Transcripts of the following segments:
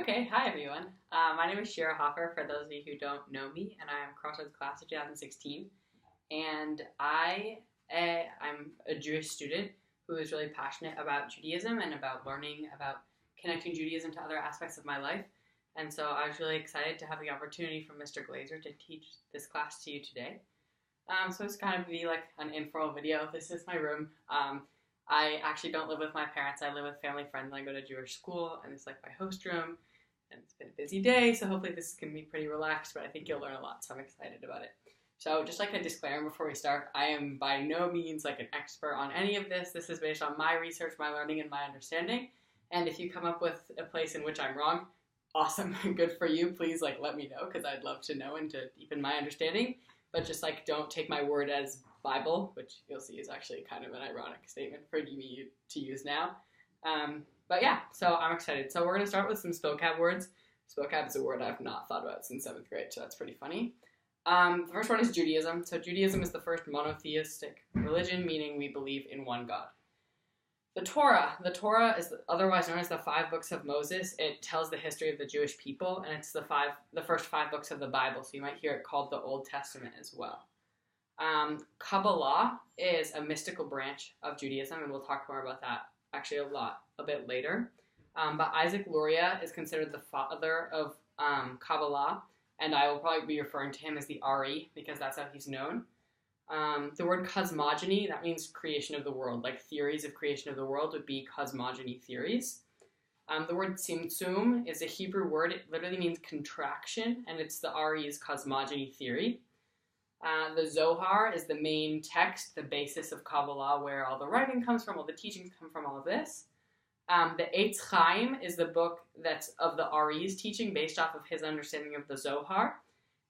Okay, hi everyone. My name is Shira Hoffer, for those of you who don't know me, and I am Crossroads Class of 2016. And I'm a Jewish student who is really passionate about Judaism and about learning about connecting Judaism to other aspects of my life. And so I was really excited to have the opportunity from Mr. Glazer to teach this class to you today. So it's kind of be like an informal video. This is my room. I actually don't live with my parents. I live with family friends. I go to Jewish school, and it's like my host room. And it's been a busy day, so hopefully this can be pretty relaxed, but I think you'll learn a lot, so I'm excited about it. So just like a disclaimer before we start, I am by no means like an expert on any of this. This is based on my research, my learning, and my understanding. And if you come up with a place in which I'm wrong, awesome, good for you. Please let me know, because I'd love to know and to deepen my understanding. But just don't take my word as Bible, which you'll see is actually kind of an ironic statement for me to use now. But yeah, so I'm excited. So we're going to start with some spocab words. Spocab is a word I've not thought about since 7th grade, so that's pretty funny. The first one is Judaism. So Judaism is the first monotheistic religion, meaning we believe in one God. The Torah is otherwise known as the 5 books of Moses. It tells the history of the Jewish people, and it's the first 5 books of the Bible, so you might hear it called the Old Testament as well. Kabbalah is a mystical branch of Judaism, and we'll talk more about that actually a bit later. But Isaac Luria is considered the father of Kabbalah, and I will probably be referring to him as the Ari, because that's how he's known. The word cosmogony, that means creation of the world, like theories of creation of the world would be cosmogony theories. The word Tzimtzum is a Hebrew word. It literally means contraction, and it's the Ari's cosmogony theory. The Zohar is the main text, the basis of Kabbalah, where all the writing comes from, all the teachings come from, all of this. The Eitz Chaim is the book that's of the Ari's teaching based off of his understanding of the Zohar.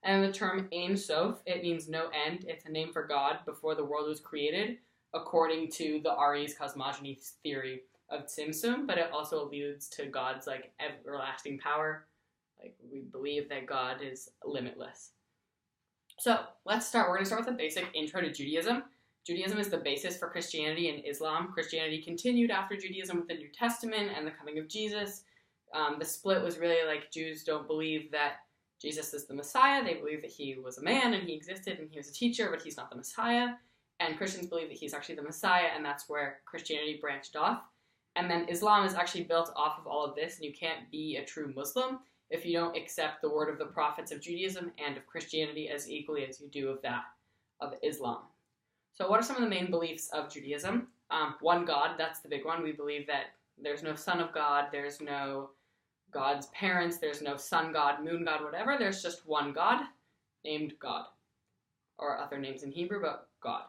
And the term Ein Sof, it means no end. It's a name for God before the world was created, according to the Ari's cosmogony theory of Tzimtzum, but it also alludes to God's everlasting power. We believe that God is limitless. So let's start. We're going to start with a basic intro to Judaism. Judaism is the basis for Christianity and Islam. Christianity continued after Judaism with the New Testament and the coming of Jesus. The split was really Jews don't believe that Jesus is the Messiah. They believe that he was a man and he existed and he was a teacher, but he's not the Messiah. And Christians believe that he's actually the Messiah, and that's where Christianity branched off. And then Islam is actually built off of all of this, and you can't be a true Muslim if you don't accept the word of the prophets of Judaism and of Christianity as equally as you do of that of Islam. So what are some of the main beliefs of Judaism? One God, that's the big one. We believe that there's no son of God, there's no God's parents, there's no sun god, moon god, whatever. There's just one God named God, or other names in Hebrew, but God.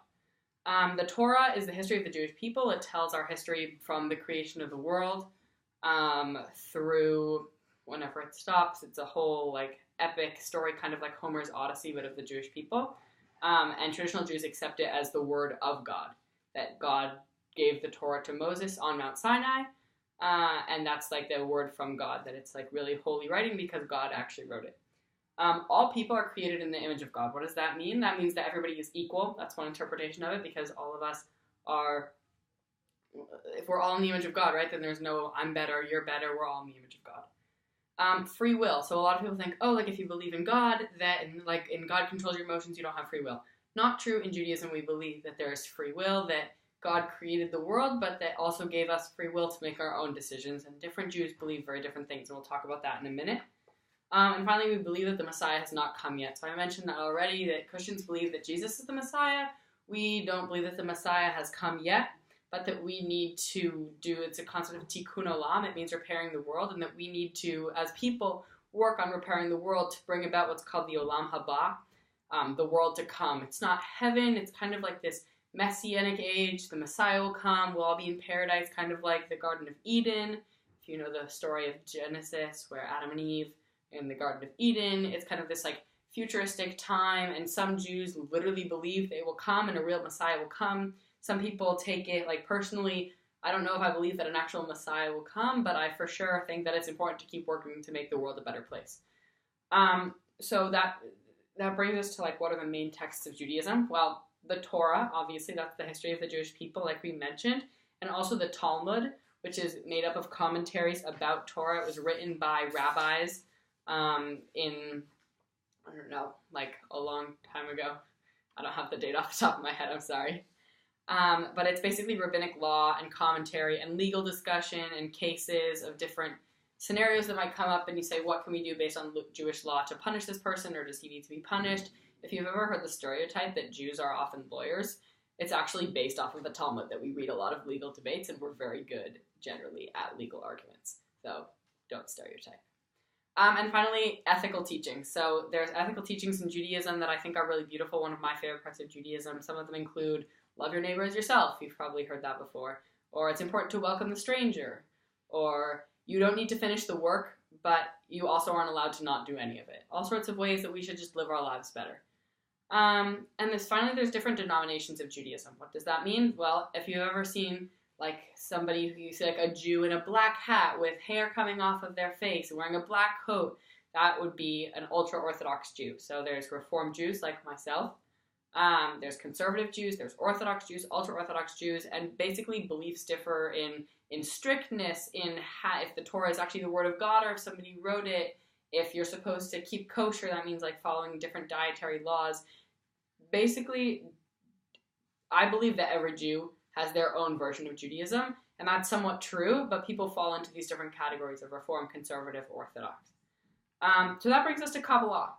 The Torah is the history of the Jewish people. It tells our history from the creation of the world through whenever it stops. It's a whole epic story, kind of like Homer's Odyssey, but of the Jewish people. And traditional Jews accept it as the word of God, that God gave the Torah to Moses on Mount Sinai. And that's the word from God, that it's really holy writing because God actually wrote it. All people are created in the image of God. What does that mean? That means that everybody is equal. That's one interpretation of it, because all of us are, if we're all in the image of God, right, then there's no I'm better, you're better, we're all in the image of God. Free will. So a lot of people think, if you believe in God, that in God controls your emotions, you don't have free will. Not true. In Judaism, we believe that there is free will, that God created the world, but that also gave us free will to make our own decisions, and different Jews believe very different things, and we'll talk about that in a minute. And finally, we believe that the Messiah has not come yet. So I mentioned that already, that Christians believe that Jesus is the Messiah. We don't believe that the Messiah has come yet, but that we need to it's a concept of tikkun olam. It means repairing the world, and that we need to, as people, work on repairing the world to bring about what's called the olam haba, the world to come. It's not heaven. It's kind of like this Messianic age. The Messiah will come. We'll all be in paradise, kind of like the Garden of Eden. If you know the story of Genesis, where Adam and Eve in the Garden of Eden, it's kind of this futuristic time, and some Jews literally believe they will come and a real Messiah will come. Some people take it personally. I don't know if I believe that an actual Messiah will come, but I for sure think that it's important to keep working to make the world a better place. So that brings us to what are the main texts of Judaism? Well, the Torah, obviously, that's the history of the Jewish people, like we mentioned, and also the Talmud, which is made up of commentaries about Torah. It was written by rabbis in, I don't know, like a long time ago. I don't have the date off the top of my head, I'm sorry. But it's basically rabbinic law and commentary and legal discussion and cases of different scenarios that might come up, and you say, what can we do based on Jewish law to punish this person, or does he need to be punished? If you've ever heard the stereotype that Jews are often lawyers, it's actually based off of the Talmud, that we read a lot of legal debates and we're very good generally at legal arguments. So don't stereotype. And finally, ethical teachings. So there's ethical teachings in Judaism that I think are really beautiful. One of my favorite parts of Judaism. Some of them include love your neighbor as yourself. You've probably heard that before. Or it's important to welcome the stranger. Or you don't need to finish the work, but you also aren't allowed to not do any of it. All sorts of ways that we should just live our lives better. And finally, there's different denominations of Judaism. What does that mean? Well, if you've ever seen like somebody who you see like a Jew in a black hat with hair coming off of their face and wearing a black coat, that would be an ultra-Orthodox Jew. So there's Reform Jews like myself. There's conservative Jews, there's Orthodox Jews, ultra-Orthodox Jews, and basically beliefs differ in strictness, in if the Torah is actually the word of God or if somebody wrote it. If you're supposed to keep kosher, that means like following different dietary laws. Basically, I believe that every Jew has their own version of Judaism, and that's somewhat true, but people fall into these different categories of Reform, Conservative, Orthodox. So that brings us to Kabbalah.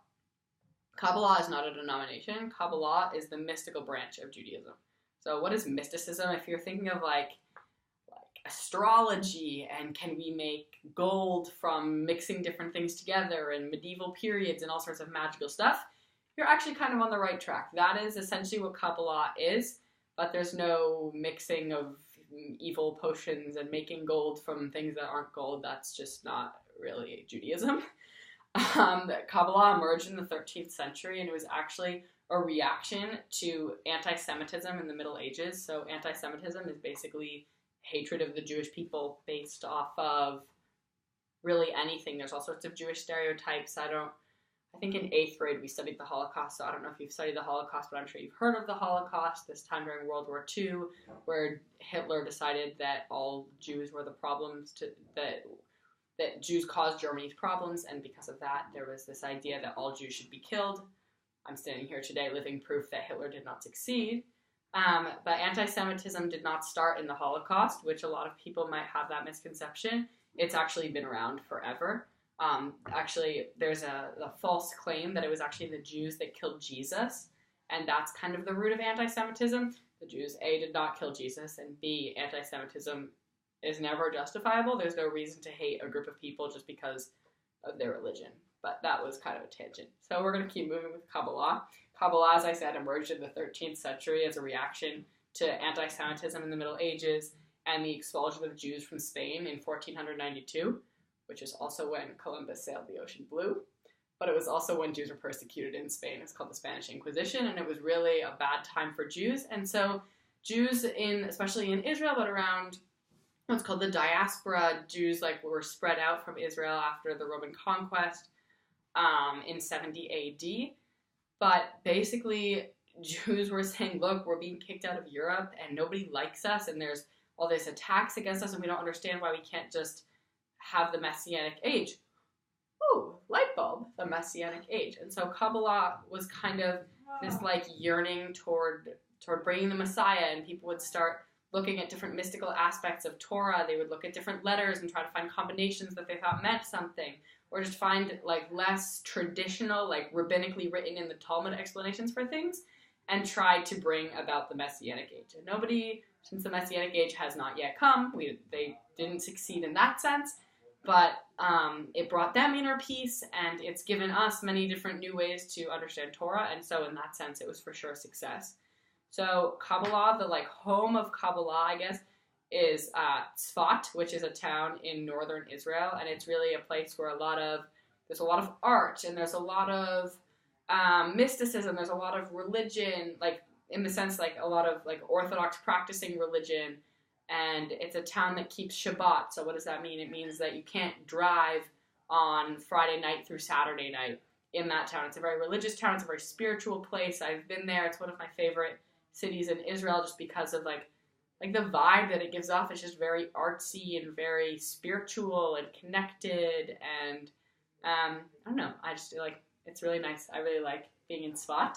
Kabbalah is not a denomination. Kabbalah is the mystical branch of Judaism. So what is mysticism? If you're thinking of like astrology and can we make gold from mixing different things together and medieval periods and all sorts of magical stuff, you're actually kind of on the right track. That is essentially what Kabbalah is, but there's no mixing of evil potions and making gold from things that aren't gold. That's just not really Judaism. Kabbalah emerged in the 13th century, and it was actually a reaction to anti-Semitism in the Middle Ages. So anti-Semitism is basically hatred of the Jewish people based off of really anything. There's all sorts of Jewish stereotypes. I think in 8th grade we studied the Holocaust, so I don't know if you've studied the Holocaust, but I'm sure you've heard of the Holocaust, this time during World War II, where Hitler decided that all Jews were the problems, that Jews caused Germany's problems, and because of that, there was this idea that all Jews should be killed. I'm standing here today living proof that Hitler did not succeed. But anti-Semitism did not start in the Holocaust, which a lot of people might have that misconception. It's actually been around forever. Actually, there's a false claim that it was actually the Jews that killed Jesus, and that's kind of the root of anti-Semitism. The Jews, A, did not kill Jesus, and B, anti-Semitism is never justifiable. There's no reason to hate a group of people just because of their religion. But that was kind of a tangent. So we're going to keep moving with Kabbalah. Kabbalah, as I said, emerged in the 13th century as a reaction to anti-Semitism in the Middle Ages and the expulsion of Jews from Spain in 1492, which is also when Columbus sailed the ocean blue. But it was also when Jews were persecuted in Spain. It's called the Spanish Inquisition, and it was really a bad time for Jews. And so Jews, especially in Israel, but around what's called the diaspora, Jews were spread out from Israel after the Roman conquest in 70 AD. But basically, Jews were saying, look, we're being kicked out of Europe and nobody likes us and there's all these attacks against us and we don't understand why we can't just have the Messianic age. Oh, light bulb, the Messianic age. And so Kabbalah was kind of this yearning toward bringing the Messiah, and people would start looking at different mystical aspects of Torah. They would look at different letters and try to find combinations that they thought meant something, or just find less traditional, rabbinically written in the Talmud explanations for things, and try to bring about the Messianic age. And nobody, since the Messianic age has not yet come, they didn't succeed in that sense, but it brought them inner peace, and it's given us many different new ways to understand Torah, and so in that sense, it was for sure a success. So Kabbalah, the home of Kabbalah, I guess, is Tzfat, which is a town in northern Israel, and it's really a place where there's a lot of art, and there's a lot of mysticism, there's a lot of religion, in the sense a lot of Orthodox practicing religion, and it's a town that keeps Shabbat. So what does that mean? It means that you can't drive on Friday night through Saturday night in that town. It's a very religious town, it's a very spiritual place. I've been there, it's one of my favorite cities in Israel just because of like the vibe that it gives off is just very artsy and very spiritual and connected, and I don't know, I just feel like it's really nice. I really like being in Tzfat.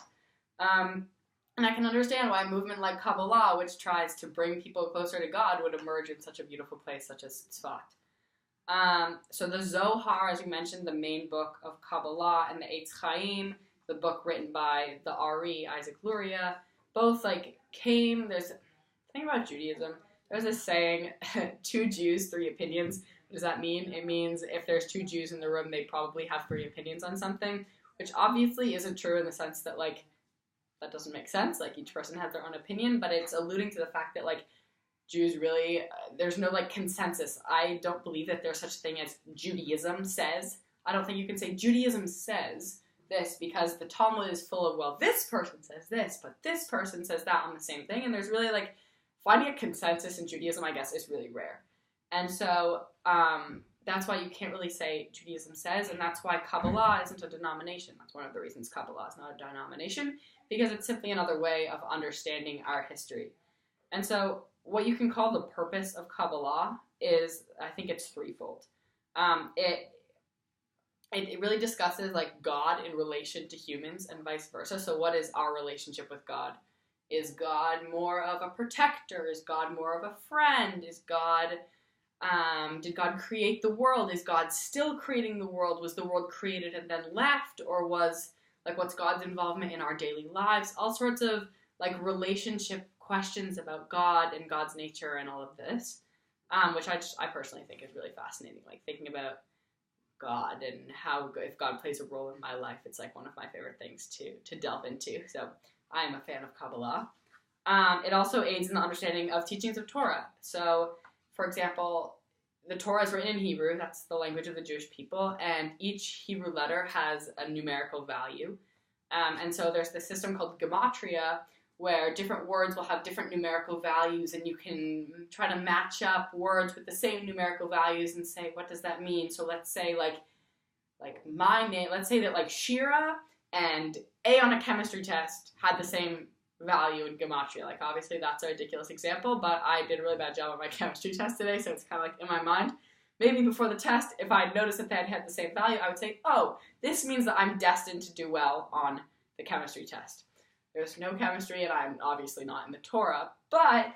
And I can understand why a movement like Kabbalah, which tries to bring people closer to God, would emerge in such a beautiful place such as Tzfat. So the Zohar, as you mentioned, the main book of Kabbalah, and the Eitz Chaim, the book written by the Ari, Isaac Luria, both like came, there's the thing about Judaism, there's this saying, 2 Jews, 3 opinions. What does that mean? It means if there's 2 Jews in the room, they probably have 3 opinions on something, which obviously isn't true in the sense that, like, that doesn't make sense. Like, each person has their own opinion, but it's alluding to the fact that, like, Jews really, there's no, like, consensus. I don't believe that there's such a thing as Judaism says. I don't think you can say Judaism says this, because the Talmud is full of, well, this person says this, but this person says that on the same thing, and there's really, like, finding a consensus in Judaism, I guess, is really rare. And so, that's why you can't really say Judaism says, and that's why Kabbalah isn't a denomination. That's one of the reasons Kabbalah is not a denomination, because it's simply another way of understanding our history. And so what you can call the purpose of Kabbalah is, I think it's threefold. It really discusses, like, God in relation to humans and vice versa. So what is our relationship with God? Is God more of a protector? Is God more of a friend? Is God... did God create the world? Is God still creating the world? Was the world created and then left? Or was, like, what's God's involvement in our daily lives? All sorts of, like, relationship questions about God and God's nature and all of this, which I personally think is really fascinating. Like, thinking about God and how, if God plays a role in my life, it's, like, one of my favorite things to delve into. So I am a fan of Kabbalah. It also aids in the understanding of teachings of Torah. So, for example, the Torah is written in Hebrew, that's the language of the Jewish people, and each Hebrew letter has a numerical value. And so there's this system called gematria, where different words will have different numerical values, and you can try to match up words with the same numerical values and say, what does that mean? So let's say, like my name, let's say that, like, Shira and A on a chemistry test had the same value in gematria. Like, obviously that's a ridiculous example, but I did a really bad job on my chemistry test today, so it's kind of like in my mind. Maybe before the test, if I noticed that they had the same value, I would say, oh, this means that I'm destined to do well on the chemistry test. There's no chemistry, and I'm obviously not in the Torah, but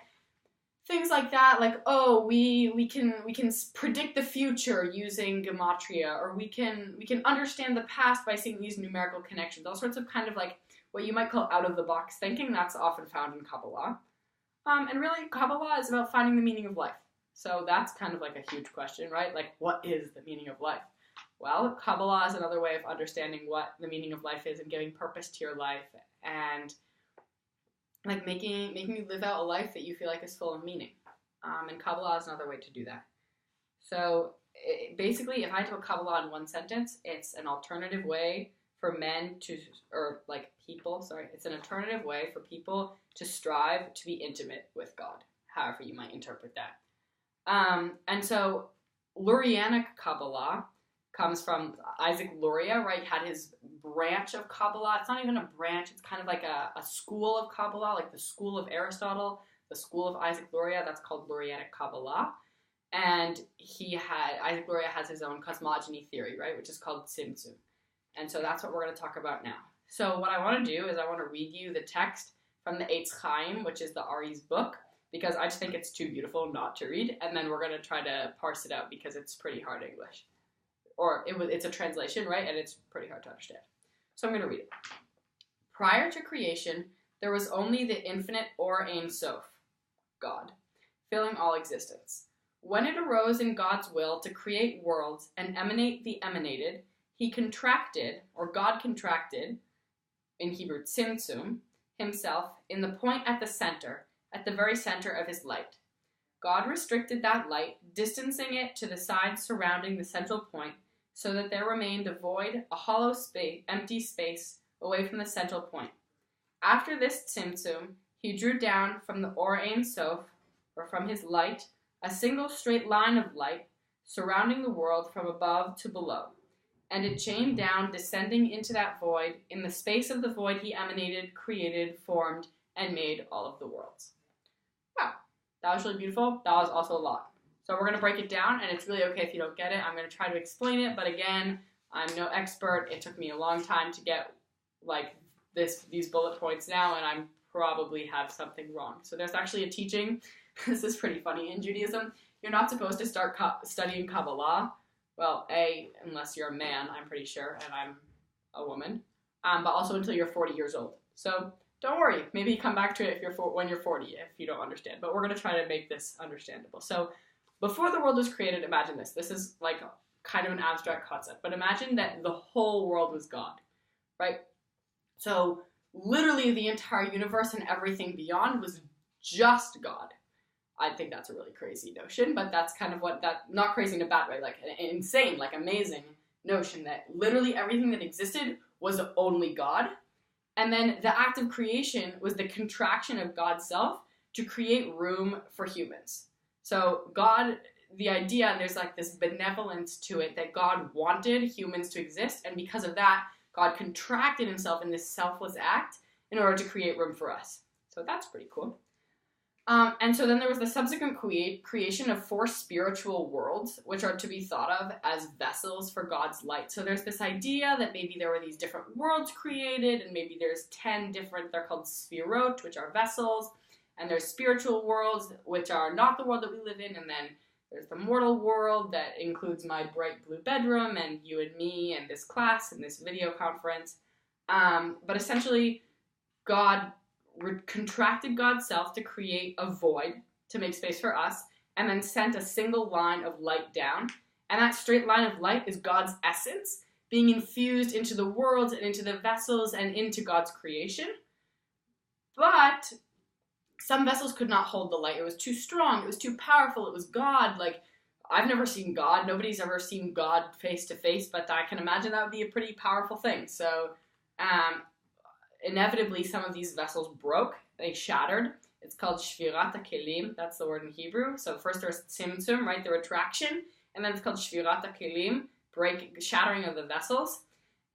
things like that, like, oh, we can predict the future using gematria, or we can understand the past by seeing these numerical connections, all sorts of kind of, like, what you might call out-of-the-box thinking. That's often found in Kabbalah. And really, Kabbalah is about finding the meaning of life. So that's kind of like a huge question, right? Like, what is the meaning of life? Well, Kabbalah is another way of understanding what the meaning of life is and giving purpose to your life, and, like, making you live out a life that you feel like is full of meaning. And Kabbalah is another way to do that. So basically, if I had to put Kabbalah in one sentence, it's an alternative way for men to, or, like, people, sorry, it's an alternative way for people to strive to be intimate with God, however you might interpret that. And so Lurianic Kabbalah comes from Isaac Luria, right? He had his branch of Kabbalah. It's not even a branch, it's kind of like a school of Kabbalah, like the school of Aristotle, the school of Isaac Luria, that's called Lurianic Kabbalah. And Isaac Luria has his own cosmogony theory, right, which is called Tzimtzum. And so that's what we're going to talk about now. So what I want to do is I want to read you the text from the Eitz Chaim, which is the Ari's book, because I just think it's too beautiful not to read, and then we're going to try to parse it out because it's pretty hard English. Or it's a translation, right, and it's pretty hard to understand. So I'm going to read it. Prior to creation, there was only the infinite Or Ein Sof, God, filling all existence. When it arose in God's will to create worlds and emanate the emanated, he contracted, or God contracted, in Hebrew Tzimtzum, himself in the point at the center, at the very center of his light. God restricted that light, distancing it to the sides surrounding the central point, so that there remained a void, a hollow space, empty space, away from the central point. After this Tzimtzum, he drew down from the Or Ein Sof, or from his light, a single straight line of light, surrounding the world from above to below. And it chained down, descending into that void. In the space of the void he emanated, created, formed, and made all of the worlds. Wow, That was really beautiful. That was also a lot. So we're going to break it down, and it's really okay if you don't get it. I'm going to try to explain it, but again, I'm no expert. It took me a long time to get like these bullet points now, and I probably have something wrong. So there's actually a teaching. This is pretty funny. In Judaism, you're not supposed to start studying Kabbalah. Well, unless you're a man, I'm pretty sure, and I'm a woman. But also until you're 40 years old. So don't worry. Maybe come back to it when you're 40 if you don't understand. But we're going to try to make this understandable. So before the world was created, imagine this. This is like kind of an abstract concept. But imagine that the whole world was God, right? So literally the entire universe and everything beyond was just God. I think that's a really crazy notion, but that's kind of not crazy in a bad way, like an insane, like amazing notion that literally everything that existed was only God. And then the act of creation was the contraction of God's self to create room for humans. So God, the idea, and there's like this benevolence to it, that God wanted humans to exist, and because of that, God contracted himself in this selfless act in order to create room for us. So that's pretty cool. And so then there was the subsequent creation of 4 spiritual worlds, which are to be thought of as vessels for God's light. So there's this idea that maybe there were these different worlds created, and maybe there's 10 different, they're called sphirot, which are vessels, and there's spiritual worlds, which are not the world that we live in, and then there's the mortal world that includes my bright blue bedroom, and you and me, and this class, and this video conference. But essentially, God contracted God's self to create a void to make space for us, and then sent a single line of light down. And that straight line of light is God's essence being infused into the worlds and into the vessels and into God's creation. But some vessels could not hold the light. It was too strong. It was too powerful. It was God. Like, I've never seen God. Nobody's ever seen God face to face, but I can imagine that would be a pretty powerful thing. So, inevitably, some of these vessels broke. They shattered. It's called shvirat kelim. That's the word in Hebrew. So first there's tzimtzum, right, the retraction, and then it's called shvirat kelim, shattering of the vessels.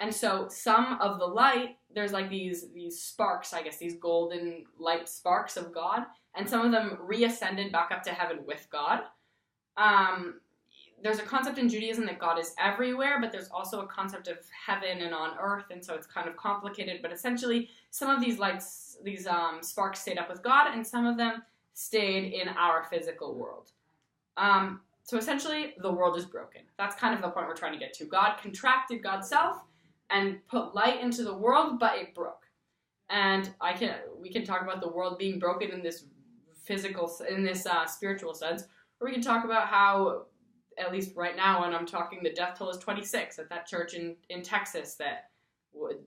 And so some of the light, there's like these sparks, I guess, these golden light sparks of God, and some of them reascended back up to heaven with God. There's a concept in Judaism that God is everywhere, but there's also a concept of heaven and on earth, and so it's kind of complicated. But essentially, some of these lights, these sparks stayed up with God, and some of them stayed in our physical world. So essentially, the world is broken. That's kind of the point we're trying to get to. God contracted God's self and put light into the world, but it broke. And we can talk about the world being broken in this spiritual sense, or we can talk about how, at least right now when I'm talking, the death toll is 26 at that church in Texas that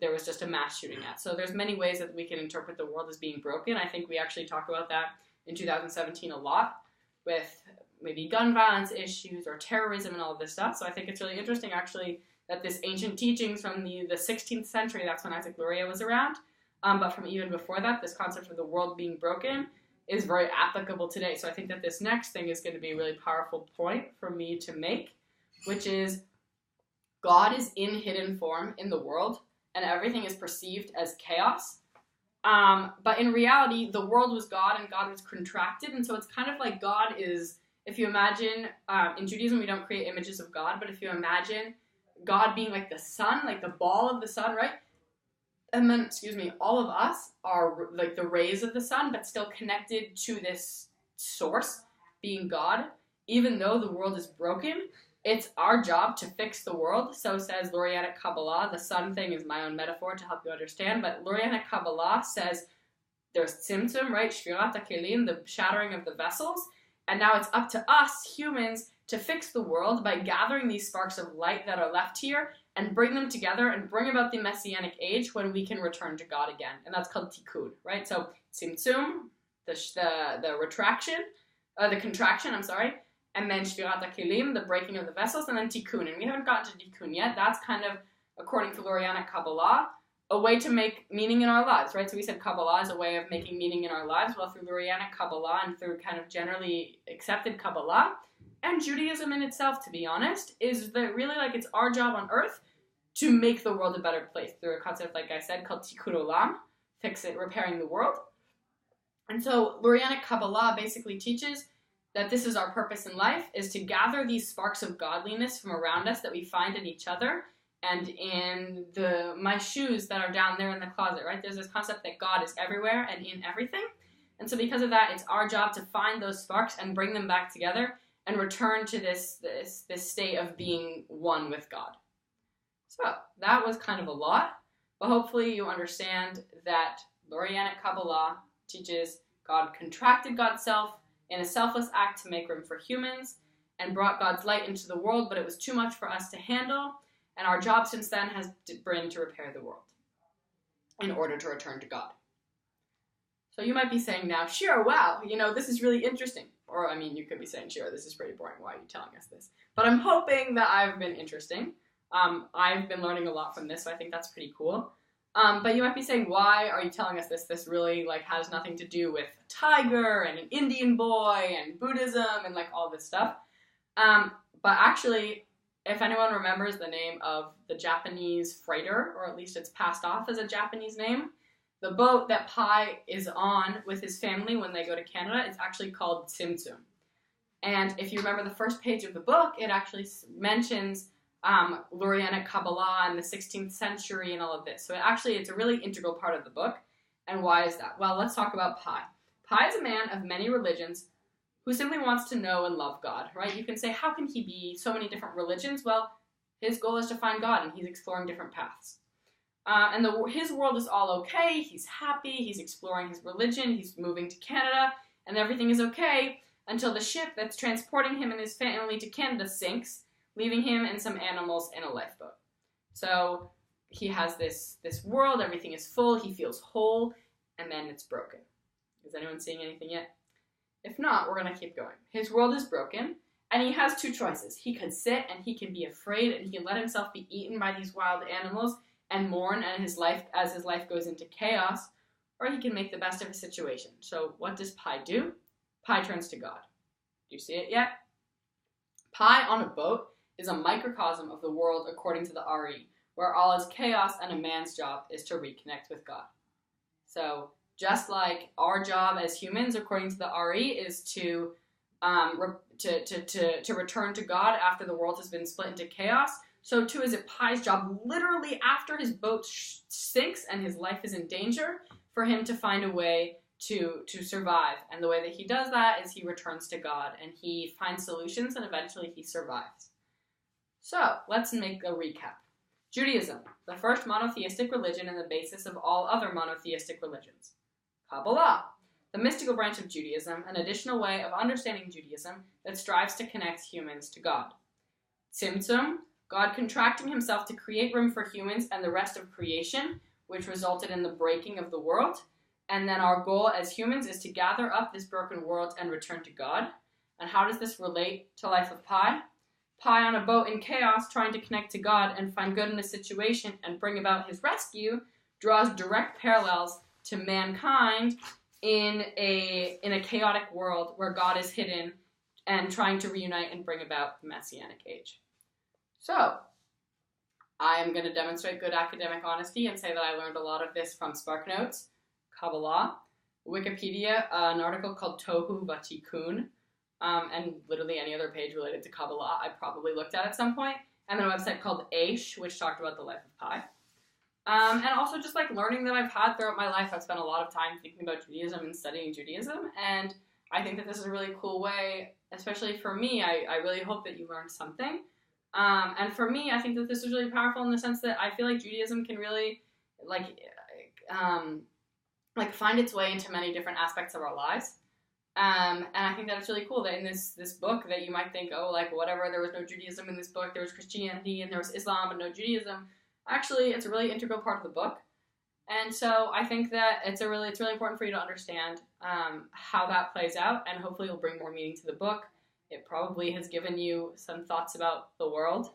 there was just a mass shooting at. So there's many ways that we can interpret the world as being broken. I think we actually talk about that in 2017 a lot with maybe gun violence issues or terrorism and all of this stuff. So I think it's really interesting actually that this ancient teachings from the 16th century, that's when Isaac Luria was around, but from even before that, this concept of the world being broken is very applicable today. So I think that this next thing is going to be a really powerful point for me to make, which is God is in hidden form in the world, and everything is perceived as chaos. But in reality, the world was God, and God was contracted, and so it's kind of like God is, if you imagine, in Judaism we don't create images of God, but if you imagine God being like the sun, like the ball of the sun, right? And then, all of us are like the rays of the sun, but still connected to this source, being God. Even though the world is broken, it's our job to fix the world. So says Lurianic Kabbalah. The sun thing is my own metaphor to help you understand, but Lurianic Kabbalah says there's Tzimtzum, right? Shvirat kelim, the shattering of the vessels. And now it's up to us, humans, to fix the world by gathering these sparks of light that are left here and bring them together and bring about the Messianic age when we can return to God again. And that's called tikkun, right? So Tzimtzum, the contraction, and then Shvirat kelim, the breaking of the vessels, and then tikkun. And we haven't gotten to tikkun yet. That's kind of, according to Lurianic Kabbalah, a way to make meaning in our lives, right? So we said Kabbalah is a way of making meaning in our lives. Well, through Lurianic Kabbalah and through kind of generally accepted Kabbalah, and Judaism in itself, to be honest, is that really like it's our job on earth to make the world a better place through a concept, like I said, called tikkun olam, fix it, repairing the world. And so Lurianic Kabbalah basically teaches that this is our purpose in life, is to gather these sparks of godliness from around us that we find in each other and in my shoes that are down there in the closet, right? There's this concept that God is everywhere and in everything. And so because of that, it's our job to find those sparks and bring them back together and return to this state of being one with God. So that was kind of a lot, but hopefully you understand that Lurianic Kabbalah teaches God contracted God's self in a selfless act to make room for humans and brought God's light into the world, but it was too much for us to handle, and our job since then has been to repair the world in order to return to God. So you might be saying now, Shira, wow, this is really interesting. Or, I mean, you could be saying, Shira, this is pretty boring. Why are you telling us this? But I'm hoping that I've been interesting. I've been learning a lot from this, so I think that's pretty cool. But you might be saying, why are you telling us this? This really, has nothing to do with a tiger and an Indian boy and Buddhism and, all this stuff. But actually, if anyone remembers the name of the Japanese freighter, or at least it's passed off as a Japanese name, the boat that Pi is on with his family when they go to Canada is actually called Tzimtzum. And if you remember the first page of the book, it actually mentions Lurianic Kabbalah in the 16th century and all of this. So it's a really integral part of the book. And why is that? Well, let's talk about Pi. Pi is a man of many religions who simply wants to know and love God, right? You can say, how can he be so many different religions? Well, his goal is to find God, and he's exploring different paths. And his world is all okay. He's happy. He's exploring his religion. He's moving to Canada, and everything is okay until the ship that's transporting him and his family to Canada sinks, leaving him and some animals in a lifeboat. So he has this world. Everything is full. He feels whole, and then it's broken. Is anyone seeing anything yet? If not, we're going to keep going. His world is broken, and he has two choices. He could sit, and he can be afraid, and he can let himself be eaten by these wild animals and mourn as his life goes into chaos, or he can make the best of a situation. So what does Pi do? Pi turns to God. Do you see it yet? Pi on a boat is a microcosm of the world according to the RE, where all is chaos and a man's job is to reconnect with God. So just like our job as humans, according to the RE, is to return to God after the world has been split into chaos, so too is it Pi's job, literally after his boat sinks and his life is in danger, for him to find a way to survive. And the way that he does that is he returns to God and he finds solutions and eventually he survives. So let's make a recap. Judaism, the first monotheistic religion and the basis of all other monotheistic religions. Kabbalah, the mystical branch of Judaism, an additional way of understanding Judaism that strives to connect humans to God. Tzimtzum, God contracting himself to create room for humans and the rest of creation, which resulted in the breaking of the world. And then our goal as humans is to gather up this broken world and return to God. And how does this relate to life of Pi? Pi on a boat in chaos trying to connect to God and find good in a situation and bring about his rescue draws direct parallels to mankind in a chaotic world where God is hidden and trying to reunite and bring about the Messianic age. So, I am going to demonstrate good academic honesty and say that I learned a lot of this from SparkNotes, Kabbalah, Wikipedia, an article called Tohu Vatikkun, and literally any other page related to Kabbalah I probably looked at some point, and then a website called Aish, which talked about the life of Pi. And also just learning that I've had throughout my life. I've spent a lot of time thinking about Judaism and studying Judaism, and I think that this is a really cool way, especially for me. I really hope that you learned something. And for me, I think that this is really powerful in the sense that I feel like Judaism can really, find its way into many different aspects of our lives. And I think that it's really cool that in this book that you might think, whatever, there was no Judaism in this book, there was Christianity and there was Islam, but no Judaism. Actually, it's a really integral part of the book. And so I think that it's really important for you to understand how that plays out, and hopefully it'll bring more meaning to the book. It probably has given you some thoughts about the world,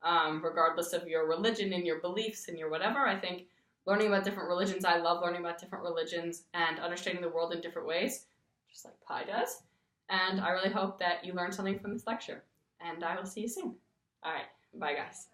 regardless of your religion and your beliefs and your whatever. I think learning about different religions, I love learning about different religions and understanding the world in different ways, just like Pi does. And I really hope that you learned something from this lecture. And I will see you soon. All right. Bye, guys.